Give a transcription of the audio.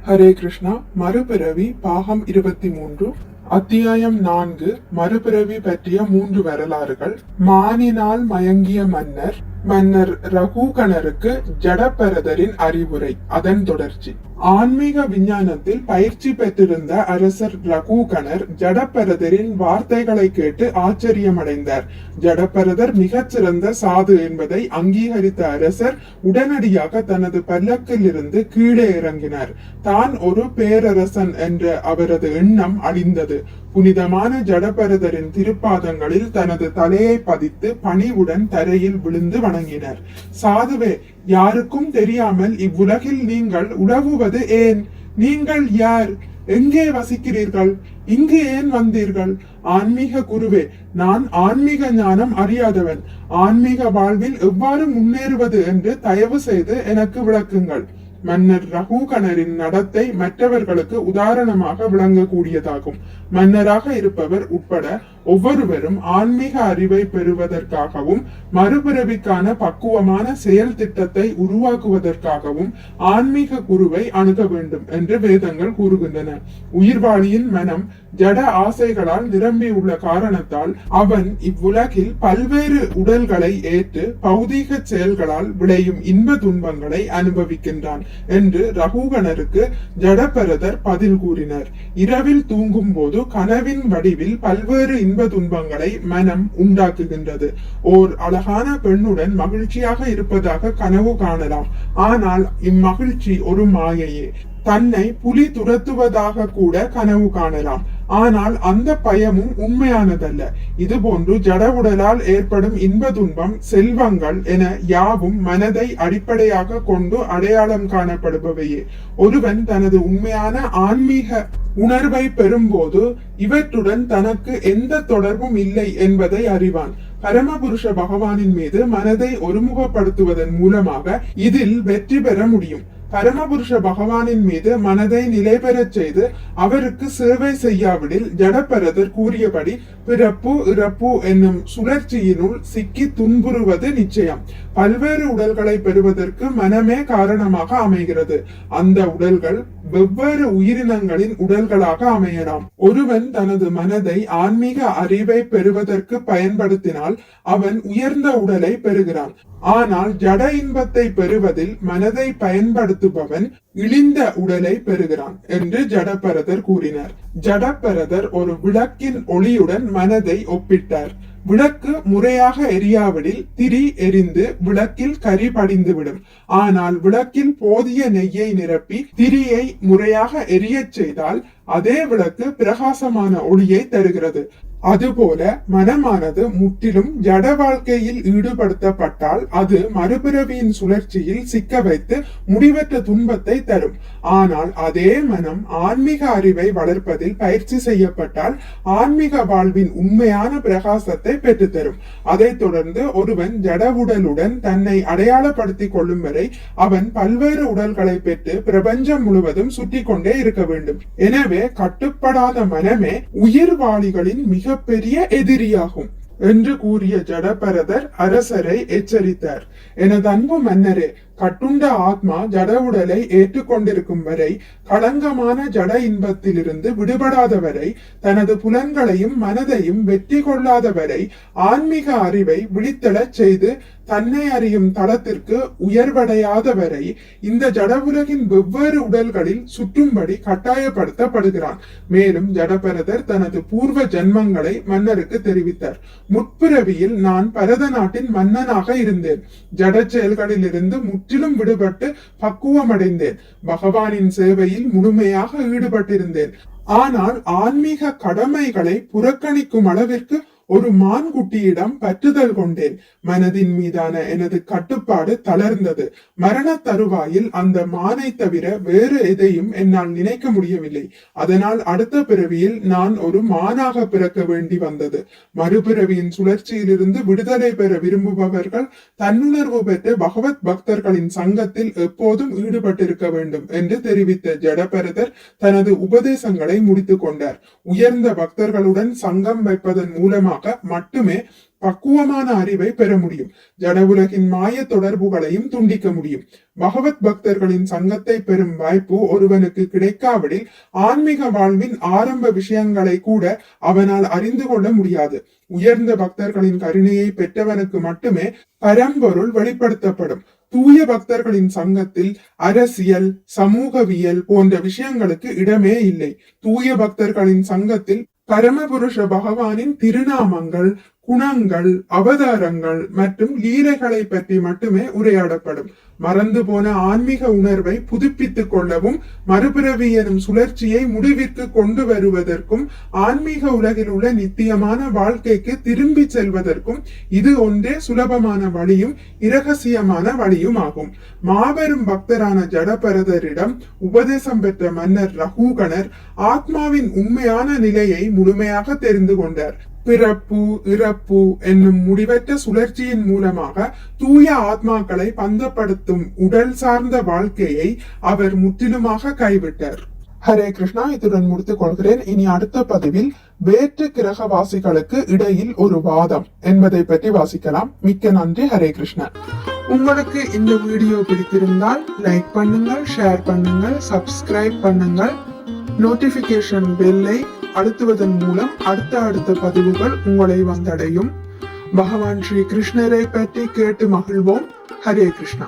ஹரே கிருஷ்ணா. மறுபிறவி பாகம் 23, அத்தியாயம் 4. மறுபிறவி பற்றிய 3 வரலாறுகள். மானினால் மயங்கிய மன்னர் ரகுகணருக்கு ஜடபரதரின் அறிவுரை, அதன் தொடர்ச்சி. ஆன்மீக விஞ்ஞானத்தில் பயிற்சி பெற்றிருந்த அரசர் ரகுகணர் ஜடபரதரின் வார்த்தைகளை கேட்டு ஆச்சரியமடைந்தார். ஜடபரதர் மிகச்சிறந்த சாது என்பதை அங்கீகரித்த அரசர் உடனடியாக தனது பல்லக்கில் இருந்து கீழே இறங்கினார். தான் ஒரு பேரரசன் என்ற அவரது எண்ணம் அழிந்தது. புனிதமான ஜடபரதரின் திருப்பாதங்களில் தனது தலையை பதித்து பணிவுடன் தரையில் விழுந்து வணங்கினார். சாதுவே, யாருக்கும் தெரியாமல் இவ்வுலகில் நீங்கள் உலவுவது ஏன்? நீங்கள் யார்? எங்கே வசிக்கிறீர்கள்? இங்கு ஏன் வந்தீர்கள்? ஆன்மீக குருவே, நான் ஆன்மீக ஞானம் அறியாதவன். ஆன்மீக வாழ்வில் எவ்வாறு முன்னேறுவது என்று தயவு செய்து எனக்கு விளக்குங்கள். மன்னர் ரகுகணரின் நடத்தை மற்றவர்களுக்கு உதாரணமாக விளங்கக்கூடியதாகும். மன்னராக இருப்பவர் உட்பட ஒவ்வொருவரும் ஆன்மீக அறிவை பெறுவதற்காகவும் மறுபிறவிக்கான பக்குவமான செயல் திட்டத்தை உருவாக்குவதற்காகவும் ஆன்மீக குருவை அணுக வேண்டும் என்று வேதங்கள் கூறுகின்றன. உயிர்வாளியின் மனம் ஜட ஆசைகளால் நிரம்பியுள்ள காரணத்தால் அவன் இவ்வுலகில் பல்வேறு உடல்களை ஏற்று பௌதீக செயல்களால் விளையும் இன்ப துன்பங்களை அனுபவிக்கின்றான் என்று ரகுகணருக்கு ஜடபரதர் பதில் கூறினார். இரவில் தூங்கும் போது கனவின் வடிவில் பல்வேறு இன்ப துன்பங்களை மனம் உண்டாக்குகின்றது. ஓர் அழகான பெண்ணுடன் மகிழ்ச்சியாக இருப்பதாக கனவு காணலாம். ஆனால் இம்மகிழ்ச்சி ஒரு மாயையே. தன்னை புலி துரத்துவதாக கூட கனவு காணலாம். ஆனால் அந்த பயமும் உண்மையானதல்ல. இதுபோன்று ஜட உடலால் ஏற்படும் இன்ப துன்பம், செல்வங்கள் என யாவும் மனதை அடிப்படையாக கொண்டு அடையாளம் காணப்படுபவையே. ஒருவன் தனது உண்மையான ஆன்மீக உணர்வை பெறும்போது இவற்றுடன் தனக்கு எந்த தொடர்பும் இல்லை என்பதை அறிவான். பரமபுருஷ பகவானின் மீது மனதை ஒருமுகப்படுத்துவதன் மூலமாக இதில் வெற்றி பெற முடியும். பரமபுருஷ பகவானின் மீது மனதை நிலை பெறச் செய்து அவருக்கு சேவை செய்யாவிடில் ஜடபரதர் கூறியபடி பிறப்பு இறப்பு என்னும் சுழற்சியினுள் சிக்கி துன்புறுவது நிச்சயம். பல்வேறு உடல்களை பெறுவதற்கு மனமே காரணமாக அமைகிறது. அந்த உடல்கள் வெவ்வேறு உயிரினங்களின் உடல்களாக அமையலாம். ஒருவன் தனது மனதை ஆன்மீக அறிவை பெறுவதற்கு பயன்படுத்தினால் அவன் உயர்ந்த உடலை பெறுகிறான். ஆனால் ஜட இன்பத்தை பெறுவதில் மனதை பயன்படுத்துபவன் இழிந்த உடலை பெறுகிறான் என்று ஜடபரதர் கூறினார். ஜடபரதர் ஒரு விளக்கின் ஒளியுடன் மனதை ஒப்பிட்டார். விளக்கு முறையாக எரியாவிடில் திரி எரிந்து விளக்கில் கரி படிந்துவிடும். ஆனால் விளக்கில் போதிய நெய்யை நிரப்பி திரியை முறையாக எரியச் செய்தால் அதே விளக்கு பிரகாசமான ஒளியை தருகிறது. அதுபோல மனமானது முற்றிலும் ஜட வாழ்க்கையில் ஈடுபடுத்தப்பட்டால் அது மறுபிறவியின் சுழற்சியில் சிக்க வைத்து முடிவற்ற துன்பத்தை தரும். ஆனால் அதே மனம் ஆன்மீக அறிவை வளர்ப்பதில் பயிற்சி செய்யப்பட்டால் ஆன்மீக வாழ்வின் உண்மையான பிரகாசத்தை பெற்றுத்தரும். அதைத் தொடர்ந்து ஒருவன் ஜட உடலுடன் தன்னை அடையாளப்படுத்திக் கொள்ளும் வரை அவன் பல்வேறு உடல்களை பெற்று பிரபஞ்சம் முழுவதும் சுற்றி கொண்டே இருக்க வேண்டும். எனவே கட்டுப்படாத மனமே உயிர்வாளிகளின் மிகப்பெரிய எதிரியாகும் என்று கூறிய ஜடபரதர் அரசரை எச்சரித்தார். எனது அன்பு மன்னரே, கட்டுண்ட ஆத்மா ஜட உடலை ஏற்றுக்கொண்டிருக்கும் வரை, களங்கமான ஜட இன்பத்திலிருந்து விடுபடாத வரை, தனது புலன்களையும் மனதையும் வெற்றி கொள்ளாத வரை, ஆன்மீக அறிவை விழித்தெழச் செய்து தன்னை அறியும் தளத்திற்கு உயர்வடையாத வரை இந்த ஜட உலகின் வெவ்வேறு உடல்களில் சுற்றும்படி கட்டாயப்படுத்தப்படுகிறான். மேலும் ஜடபரதர் தனது பூர்வ ஜென்மங்களை மன்னருக்கு தெரிவித்தார். முற்பிறவியில் நான் பரத நாட்டின் மன்னனாக இருந்தேன். ஜட செயல்களில் இருந்து முற்றிலும் விடுபட்டு பக்குவமடைந்தேன். பகவானின் சேவையில் முழுமையாக ஈடுபட்டிருந்தேன். ஆனால் ஆன்மீக கடமைகளை புறக்கணிக்கும் அளவிற்கு ஒரு மான்குட்டியிடம் பற்றுதல் கொண்டேன். மனதின் மீதான எனது கட்டுப்பாடு தளர்ந்தது. மரண தருவாயில் அந்த மானை தவிர வேறு எதையும் என்னால் நினைக்க முடியவில்லை. அதனால் அடுத்த பிறவியில் நான் ஒரு மானாக பிறக்க வேண்டி வந்தது. மறுபிறவியின் சுழற்சியிலிருந்து விடுதலை பெற விரும்புபவர்கள் தன்னுணர்வு பெற்ற பகவத் பக்தர்களின் சங்கத்தில் எப்போதும் ஈடுபட்டிருக்க வேண்டும் என்று தெரிவித்த ஜடபரதர் தனது உபதேசங்களை முடித்துக் கொண்டார். உயர்ந்த பக்தர்களுடன் சங்கம் வைப்பதன் மூலமாக மட்டுமே பக்குவமான அறிவை பெற முடியும். ஜட உலகின் மாய தொடர்புகளையும் துண்டிக்க முடியும். பகவத் பக்தர்களின் சங்கத்தை பெறும் வாய்ப்பு ஒருவனுக்கு கிடைக்காவிடில் ஆன்மீக வாழ்வின் ஆரம்ப விஷயங்களை கூட அவனால் அறிந்து கொள்ள முடியாது. உயர்ந்த பக்தர்களின் கருணையை பெற்றவனுக்கு மட்டுமே பரம்பொருள் வெளிப்படுத்தப்படும். தூய பக்தர்களின் சங்கத்தில் அரசியல், சமூகவியல் போன்ற விஷயங்களுக்கு இடமே இல்லை. தூய பக்தர்களின் சங்கத்தில் பரமபுருஷ பகவானின் திருநாமங்கள், குணங்கள், அவதாரங்கள் மற்றும் லீலைகளை பற்றி மட்டுமே உரையாடப்படும். மறந்து போன ஆன்மீக உணர்வை புதுப்பித்துக் கொள்ளவும், மறுபிறவி எனும் சுழற்சியை முடிவிற்கு கொண்டு வருவதற்கும், ஆன்மீக உலகில் உள்ள நித்தியமான வாழ்க்கைக்கு திரும்பி செல்வதற்கும் இது ஒன்றே சுலபமான வழியும் இரகசியமான வழியும் ஆகும். மாபெரும் பக்தரான ஜடபரதரிடம் உபதேசம் பெற்ற மன்னர் ரகுகணர் ஆத்மாவின் உண்மையான நிலையை முழுமையாக தெரிந்து கொண்டார். பிறப்பு, இறப்பு என்னும் முடிவற்ற சுழற்சியின் மூலமாக தூய ஆத்மாக்களை பந்தப்படுத்தும் உடல் சார்ந்த வாழ்க்கையை அவர் முற்றிலுமாக கைவிட்டார். ஹரே கிருஷ்ணா. இத்துடன் முடித்துக் கொள்கிறேன். இனி அடுத்த பதிவில் வேற்று கிரகவாசிகளுக்கு இடையில் ஒரு வாதம் என்பதை பற்றி வாசிக்கலாம். மிக்க நன்றி. ஹரே கிருஷ்ணா. உங்களுக்கு இந்த வீடியோ பிடித்திருந்தால் லைக் பண்ணுங்கள், ஷேர் பண்ணுங்கள், சப்ஸ்கிரைப் பண்ணுங்கள். நோட்டிபிகேஷன் பெல்லை அழுத்துவதன் மூலம் அடுத்த பதிவுகள் உங்களை வந்தடையும். பகவான் ஸ்ரீ கிருஷ்ணரை பற்றி கேட்டு மகிழ்வோம். ஹரே கிருஷ்ணா.